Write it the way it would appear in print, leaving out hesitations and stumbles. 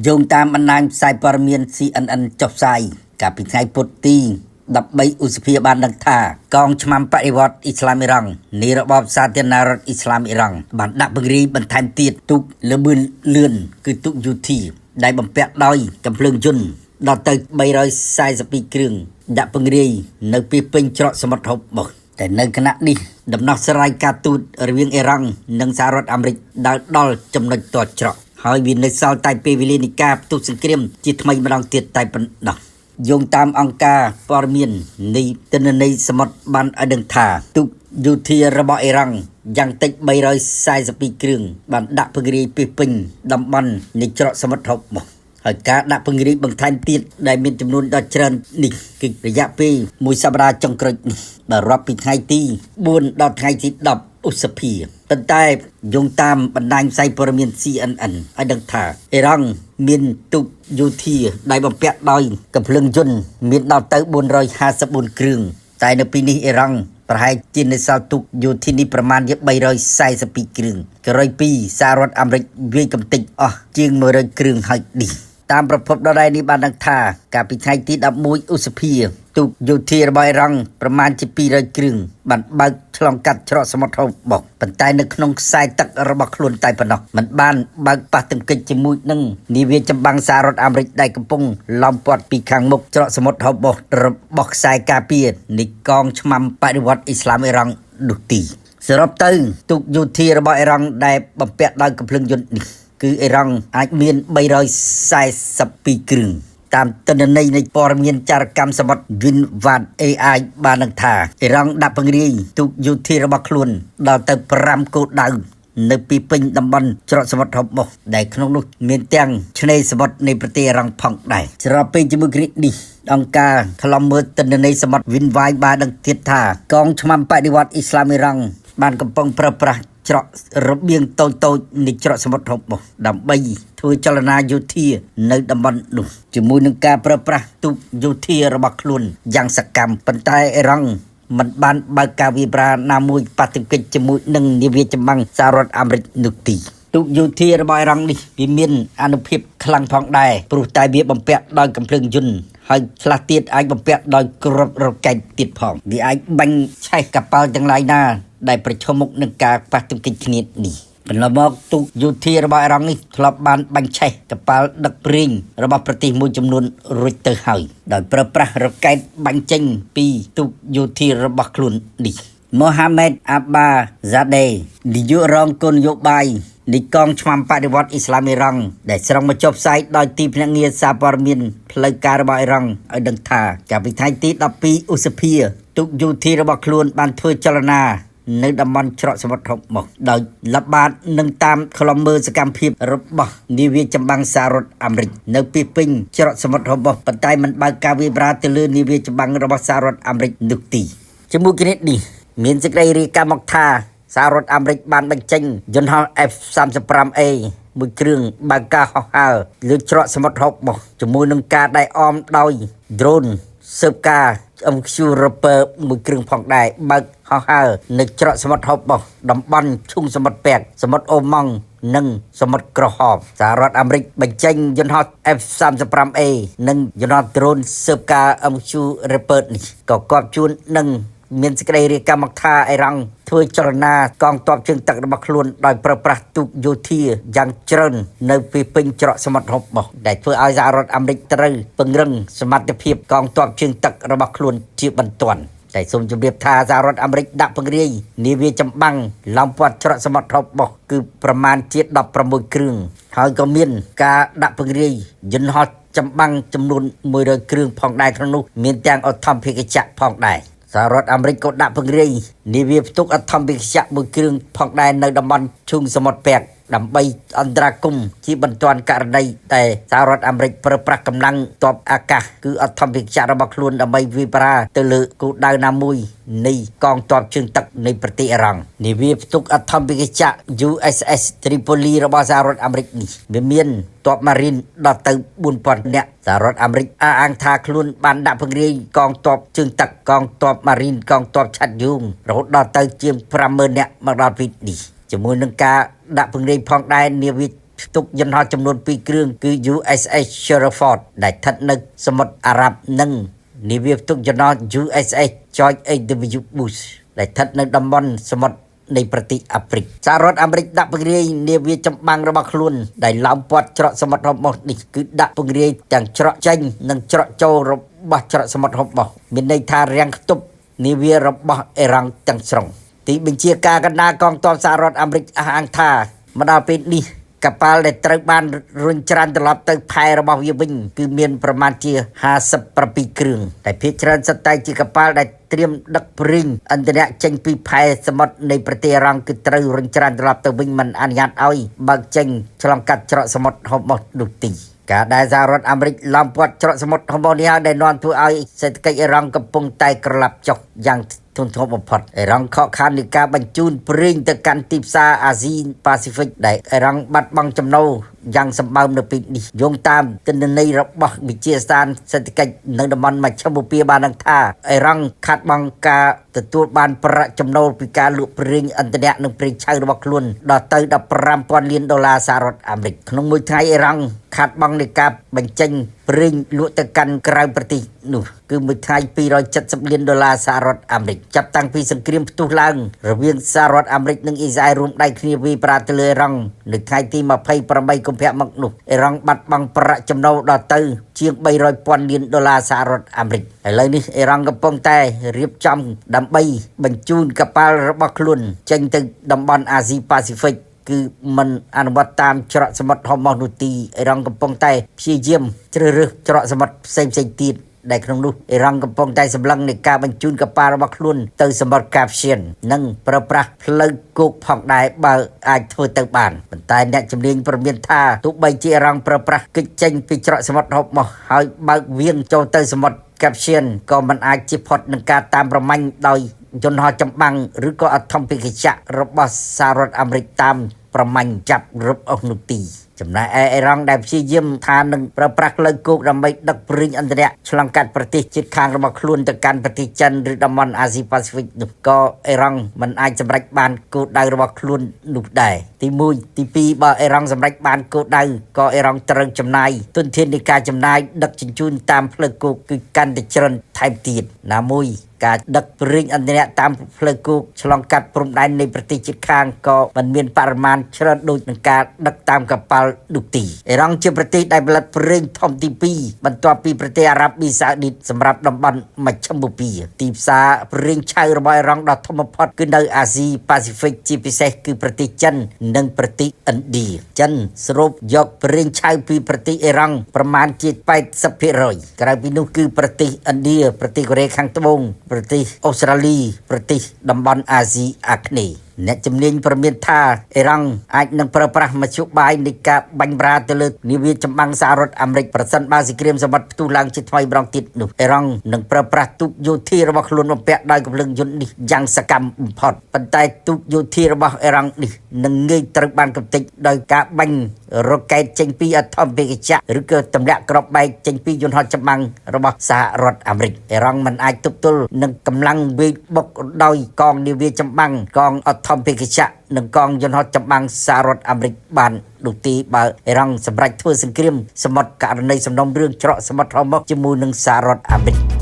យោងតាមបណ្ដាញផ្សាយព័ត៌មាន CNN ចុះផ្សាយកាលពីថ្ងៃពុធទី13ឧសភាបានដឹងថាកងឆ្មាំបដិវត្តអ៊ីស្លាមអ៊ីរ៉ង់នៃរបបសាធារណរដ្ឋអ៊ីស្លាមអ៊ីរ៉ង់បានដាក់ពង្រាយបន្ថែមទៀតទូកលបឿនលឿនគឺទូកយូធីដែលបំពាក់ដោយកាំភ្លើងយន្តដល់ទៅ342គ្រឿងដាក់ពង្រាយនៅពីពេញច្រកសមុទ្រហូបូសតែនៅគណៈនេះដំណោះស្រាយការទូតរវាងអ៊ីរ៉ង់និងសហរដ្ឋអាមេរិកដល់ចំណុចទាល់ច្រកហើយវានៅសល់តែពេលវេលានៃការផ្ទុះសង្គ្រាមជាថ្មីម្ដងទៀតតែប៉ុណ្ណោះយោងតាមអង្គការព័ត៌មាននៃទិន្នន័យសមុទ្របានឲ្យដឹងថាទូកយូធីរបស់អ៊ីរ៉ង់យ៉ាងតិច342គ្រឿងបានដាក់ពង្រាយពីពេញតំបន់នៃច្រកសមុទ្រហូបូសហើយការដាក់ពង្រាយបន្ថែមទៀតដែលមានចំនួនដ៏ច្រើននេះគឺរយៈពេលមួយសប្តាហ៍ចុងក្រោយនេះដែលរាប់ពីថ្ងៃទី4ដល់ថ្ងៃទី10ឧសភាប៉ុន្តែយោងតាមបណ្ដាញផ្សាយព័ត៌មាន CNN ឲ្យដឹងថាអ៊ីរ៉ង់មានទូកយូធីដែលបំពាក់ដោយកាំភ្លើងយន្តមានដល់ទៅ454គ្រឿងតែនៅពេលនេះអ៊ីរ៉ង់ប្រហែលជានៅសល់ទូកយូធីនេះប្រមាណជា342គ្រឿងក្រោយពីសហរដ្ឋអាមេរិកវាយកំទេចអស់ជាង100គ្រឿងហើយនេះតាមប្រភពដដែលនេះបានដឹងថាកាលពីថ្ងៃទី11ឧសភាទូកយូធីរបស់អ៊ីរ៉ង់ប្រមាណជា200គ្រឿងបានបើកឆ្លងកាត់ច្រកសមុទ្រហូបូសប៉ុន្តែនៅក្នុងខ្សែទឹករបស់ខ្លួនតែប៉ុណ្ណោះមិនបានបើកប៉ះទង្គិចជាមួយនឹងនាវាចម្បាំងសហរដ្ឋអាមេរិកដែលកំពុងឡោមព័ទ្ធពីខាងមុខច្រកសមុទ្រហូបូសរបស់ខ្សែការពារនៃកងឆ្មាំបដិវត្តអ៊ីស្លាមអ៊ីរ៉ង់នោះទីសរុបទៅទូកយូធីរបស់អ៊ីរ៉ង់ដែលបំពាក់ដោយកាំភ្លើងយន្តនេះគឺអ៊ីរ៉ង់អាចមាន342គ្រឿងតាមទិន្នន័យនៃព័ត៌មានចារកម្មសមុទ្រ Winward AI បានដឹងថាអ៊ីរ៉ង់ដាក់ពង្រាយទូកយូធីរបស់ខ្លួនដល់ទៅ5គោលដៅនៅពីពេញតំបន់ច្រកសមុទ្រហូបូសដែលក្នុងនោះមានទាំងឆ្នេរសមុទ្រនៃប្រទេសអ៊ីរ៉ង់ផងដែរស្របពេលជាមួយគ្នានេះអង្គការខ្លំមើលទិន្នន័យសមុទ្រ Winward បានដឹងទៀតថាកងឆ្មាំបដិវត្តអ៊ីស្លាមអ៊ីរ៉ង់បានកំពុងប្រើប្រាស់ច្រករបៀងតូចនៃច្រកសមុទ្រហូបូសដើម្បីធ្វើចលនាយោធានៅតំបន់នោះជាមួយនឹងការប្រើប្រាស់ទូកយោធារបស់ខ្លួនយ៉ាងសកម្មប៉ុន្តែអ៊ីរ៉ង់មិនបានបើកការវាយប្រាណាមួយប៉ះទង្គិចជាមួយនឹងនាវាចម្បាំងសហរដ្ឋអាមេរិកនោះទេទូកយោធារបស់អ៊ីរ៉ង់នេះវាមានអានុភាពខ្លាំងផងដែរព្រោះតែវាបំពាក់ដោយកាំភ្លើងយន្តហើយខ្លះទៀតអាចបំពាក់ដោយគ្រាប់រ៉ុកែតទៀតផងវាអាចបាញ់ឆេះកប៉ាល់ទាំងឡាយណាដែលប្រឈមមុខនឹងការប៉ះទង្គិចគ្នានេះបន្ទាប់មកទូកយោធារបស់អ៊ីរ៉ង់នេះធ្លាប់បានបាញ់ឆេះកប៉ាល់ដឹកប្រេងរបស់ប្រទេសមួយចំនួនរួចទៅហើយដោយប្រើប្រាស់រ៉ុកែតបាញ់ចេញពីទូកយោធារបស់ខ្លួននេះម៉ូហាម៉េតអាបាហ្សាដេនាយករងគោលនយោបាយនៃកងឆ្មាំបដិវត្តអ៊ីស្លាមអ៊ីរ៉ង់ដែលស្រង់មកចុះផ្សាយដោយទីភ្នាក់ងារសារព័ត៌មានផ្លូវការរបស់អ៊ីរ៉ង់ឲ្យដឹងថាកាលពីថ្ងៃទី12ឧសភាទូកយោធារបស់ខ្លួនបានធ្វើចលនានៅតំបន់ច្រកសមុទ្រហូបូសដោយល្បាតនឹងតាមខ្លំមើលសកម្មភាពរបស់នាវាចម្បាំងសហរដ្ឋអាមេរិកនៅពីពេញច្រកសមុទ្រហូបូសប៉ុន្តែមិនបើកការវាយប្រាទៅលើនាវាចម្បាំងរបស់សហរដ្ឋអាមេរិកនោះទេជាមួយគ្នានេះមានសេចក្តីរាយការណ៍មកថាសហរដ្ឋអាមេរិកបានបញ្ចេញយន្តហោះ F-35A មួយគ្រឿងបើកការហោះហើរលើច្រកសមុទ្រហូបូសជាមួយនឹងការដៃអមដោយ drone ស៊ើបការMQ Reaper មួយគ្រឿងផងដែរបើកហោះហើរនៅច្រកសមុទ្រហូបូសតំបន់ឈូងសមុទ្រពាក់សមុទ្រអូម៉ង់និងសមុទ្រក្រហមសហរដ្ឋអាមេរិកបញ្ចេញយន្តហោះ F-35A និងយន្តហោះ drone ស៊ើបការ MQ Reaper នេះក៏គាប់ជួននឹងមានសេចក្តីរាយការណ៍មកថាអ៊ីរ៉ង់ធ្វើចលនាកងទ័ពជើងទឹករបស់ខ្លួនដោយប្រើប្រាស់ទូកយោធាយ៉ាងច្រើននៅពីពេញច្រកសមុទ្រហូបូសដែលធ្វើឲ្យសហរដ្ឋអាមេរិកត្រូវពង្រឹងសមត្ថភាពកងទ័ពជើងទឹករបស់ខ្លួនជាបន្ទាន់តែសូមជម្រាបថាសហរដ្ឋអាមេរិកដាក់ពង្រាយនាវាចម្បាំងឡោមព័ទ្ធច្រកសមុទ្រហូបូសគឺប្រមាណជា16គ្រឿងហើយក៏មានការដាក់ពង្រាយយន្តហោះចម្បាំងចំនួន100គ្រឿងផងដែរក្នុងនោះមានទាំងអធម្មភាគចក្រផងដែរសហរដ្ឋអាមេរិកក៏ដាក់ពង្រាយនាវាផ្ទុកអធម្មភាគចក្រមួយគ្រឿងផងដែរនៅតំបន់ឈូងសមុទ្រពាក់ដើម្បីអន្តរាគមន៍ជាបន្ទាន់ករណីតែសហរដ្ឋអាមេរិកប្រើប្រាស់កម្លាំងទ័ពអាកាសគឺអធម្មភាគចក្ររបស់ខ្លួនដើម្បីវាយប្រា ទៅលើគោលដៅណាមួយនៃកងទ័ពជើងទឹកនៃប្រទេសអ៊ីរ៉ង់នាវាផ្ទុកអធម្មភាគចក្រ USS Tripoli របស់សហរដ្ឋអាមេរិកនេះវាមានទ័ពម៉ារីនដល់ទៅ4000នាក់សហរដ្ឋអាមេរិកអះអាងថាខ្លួនបានដាក់ពង្រាយកងទ័ពជើងទឹកកងទ័ពម៉ារីនកងទ័ពឆាត់យូងរហូតដល់ទៅជាង50000នាក់មកដល់ពេលនេះជាមួយនឹងការដាក់ពង្រាយផងដែរនាវា ផ្ទុកយន្តហោះចំនួន2គ្រឿងគឺ USS Sherwood ដែលស្ថិតនៅសមុទ្រអារ៉ាប់និងនាវាផ្ទុកយន្តហោះ USS George H.W. Bush ដែលស្ថិតនៅតំបន់សមុទ្រនៃប្រទេសអាហ្វ្រិកសហរដ្ឋអាមេរិកដាក់ពង្រាយនាវាចម្បាំងរបស់ខ្លួនដែលឡោមព័ទ្ធច្រកសមុទ្រហុបម៉ូសនេះគឺដាក់ពង្រាយទាំងច្រកចេញនិងច្រកចូលរបស់ច្រកសមុទ្រហុបម៉ូសមានន័យថារាំងខ្ទប់នាវារបស់អ៊ីរ៉ង់ទាំងស្រុងទីបញ្ជាការកណ្ដាលកងទ័ពសហរដ្ឋអាមេរិកអះអាងថាមកដល់ពេលនេះកប៉ាល់ដែលត្រូវបានរុញច្រានត្រឡប់ទៅផែរបស់វាវិញគឺមានប្រមាណជា57គ្រឿងតែភាគច្រើនសុទ្ធតែជាកប៉ាល់ដែលត្រៀមដឹកព្រីងឥន្ធនៈចេញពីផែសមុទ្រនៃប្រទេសអារ៉ង់គឺត្រូវរុញច្រានត្រឡប់ទៅវិញមិនអនុញ្ញាតឲ្យបើកចេញឆ្លងកាត់ច្រកសមុទ្រហុបម៉ូសនោះទេការដែលសហរដ្ឋអាមេរិកឡោមព័ទ្ធច្រកសមុទ្រហុបម៉ូសនេះហើយដែលនាំធ្វើឲ្យសេដ្ឋកិច្ចអ៊ីរ៉ង់កំពុងតែក្រឡាប់ចុះយ៉ាងធ្ងន់ធ្ងរបំផុតអ៊ីរ៉ង់ខកខាននៃការបញ្ជូនប្រេងទៅកាន់ទីផ្សារអាស៊ីប៉ាស៊ីហ្វិកដែលអ៊ីរ៉ង់បាត់បង់ចំណូលយ៉ាងសម្បើមនៅពេលនេះយោងតាមទិន្នន័យរបស់វិទ្យាស្ថានសេដ្ឋកិច្ចនៅតំបន់មជ្ឈមបូព៌ាបានដឹងថាអ៊ីរ៉ង់ខាត់បង់ការទទួលបានប្រាក់ចំណូលពីការលក់ប្រេងឥន្ធនៈនិងប្រេងឆៅរបស់ខ្លួនដល់ទៅ$15,000 លានសហរដ្ឋអាមេរិកក្នុងមួយថ្ងៃអ៊ីរ៉ង់ខាត់បង់នៃការបញ្ចេញប្រេងលក់ទៅកាន់ក្រៅប្រទេសនោះគឺមួយថ្ងៃ$270 លានសហរដ្ឋអាមេរិកចាប់តាំងពីសង្គ្រាមផ្ទុះឡើងរវាងសហរដ្ឋអាមេរិកនិងអ៊ីស្រាអែលរួមដៃគ្នាវាយប្រហារទៅលើអ៊ីរ៉ង់នៅថ្ងៃទី28 កុម្ភៈមកនោះអ៊ីរ៉ង់បាត់បង់ប្រាក់ចំណូលដល់ទៅជាង$300,000 លានសហរដ្ឋអាមេរិកឥឡូវនេះអ៊ីរ៉ង់កំពុងតែរៀបចំដើម្បីបញ្ជូនកប៉ាល់របស់ខ្លួនចេញទៅតំបន់អាស៊ីប៉ាស៊ីហ្វិកគឺមិនអនុវត្តតាមច្រកសមុទ្រហុបម៉ូសនោះទីអ៊ីរ៉ង់កំពុងតែព្យាយាមជ្រើសរើសច្រកសមុទ្រផ្សេងទៀតដែលក្នុងនោះអ៊ីរ៉ង់កំពុងតែសម្លឹងនៃការបញ្ជូនកប៉ាល់របស់ខ្លួនទៅសមុទ្រកាហ្វៀននិងប្រើប្រាស់ផ្លូវគោកផងដែរបើអាចធ្វើទៅបានប៉ុន្តែអ្នកជំនាញព្រមានថាទោះបីជាអ៊ីរ៉ង់ប្រើប្រាស់កិច្ចចេញពីច្រកសមុទ្រហុបម៉ូសហើយបើកវាងចូលទៅសមុទ្រកាហ្វៀនក៏មិនអាចជៀសផុតនឹងការតាមប្រម៉ាញ់ដោយយន្តហោះចម្បាំងឬក៏អធិបតេយ្យរបស់សហរដ្ឋអាមេរិកតាមប្រម៉ាញ់ចាប់រឹបអូសនោះទីចំណែកអ៊ីរ៉ង់ដែលព្យាយាមថានឹងប្រើប្រាស់ផ្លូវគោកដើម្បីដឹកប្រេងឥន្ធនៈឆ្លងកាត់ប្រទេសជិតខាងរបស់ខ្លួនទៅកាន់ប្រទេសចិនឬតំបន់អាស៊ីប៉ាស៊ីហ្វិកនោះក៏អ៊ីរ៉ង់មិនអាចសម្រេចបានគោលដៅរបស់ខ្លួននោះដែរទី1ទី2បើអ៊ីរ៉ង់សម្រេចបានគោលដៅក៏អ៊ីរ៉ង់ត្រូវចំណាយទុនធាននៃការចំណាយដឹកជញ្ជូនតាមផ្លូវគោកគឺកាន់តែច្រើនថែមទៀតណាមួយការដឹកប្រេងឥន្ធនៈតាមផ្លូវគោកឆ្លងកាត់ព្រំដែននៃប្រទេសជិតខាងក៏មិនមានបរិមាណច្រើនដូចនឹងការដឹកតាមកប៉ាល់នោះទេអ៊ីរ៉ង់ជាប្រទេសដែលផលិតប្រេងធំទី2បន្ទាប់ពីប្រទេសអារ៉ាប៊ីសាអូឌីតសម្រាប់តំបន់មជ្ឈមបូព៌ាទីផ្សារប្រេងឆៅរបស់អ៊ីរ៉ង់ដ៏ធំបំផុតគឺនៅអាស៊ីប៉ាស៊ីហ្វិកជាពិសេសគឺប្រទេសចិននិងប្រទេសឥណ្ឌាចិនស្រូបយកប្រេងឆៅពីប្រទេសអ៊ីរ៉ង់ប្រមាណជា80%ក្រៅពីនោះគឺប្រទេសឥណ្ឌាប្រទេសកូរ៉េខាងត្បូងប្រទេសអូស្ត្រាលីប្រទេសតំបន់អាស៊ីអាគ្នេយ៍អ្នកជំនាញព្រមានថាអ៊ីរ៉ង់អាចនឹងប្រើប្រាស់មធ្យោបាយនៃការបាញ់ប្រាទៅលើនាវាចម្បាំងសហរដ្ឋអាមេរិកប្រសិនបើសង្គ្រាមសមុទ្រផ្ទុះឡើងជាថ្មីម្ដងទៀតនោះអ៊ីរ៉ង់នឹងប្រើប្រាស់ទូកយោធារបស់ខ្លួនបំពាក់ដោយកម្លាំងយន្តនេះយ៉ាងសកម្មបំផុតប៉ុន្តែទូកយោធារបស់អ៊ីរ៉ង់នេះនឹងងាយត្រូវបានកំទេចដោយការបាញ់រ៉ុកែតចេញពីអធិបតេយ្យឬក៏ទម្លាក់គ្រាប់បែកចេញពីយន្តហោះចម្បាំងរបស់សហរដ្ឋអាមេរិកអ៊ីរ៉ង់មិនអាចទប់ទល់នឹងកម្លាំងវាយបុកដោយកងនាវាចម្បាំងកងអធិបតេយ្យនិងកងយន្តហោះចម្បាំងសហរដ្ឋអាមេរិកបាននោះទេបើអ៊ីរ៉ង់សម្រេចធ្វើសង្គ្រាមសមុទ្រករណីសំណុំរឿងច្រកសមុទ្រហុបម៉ូសជាមួយនឹងសហរដ្ឋអាមេរិក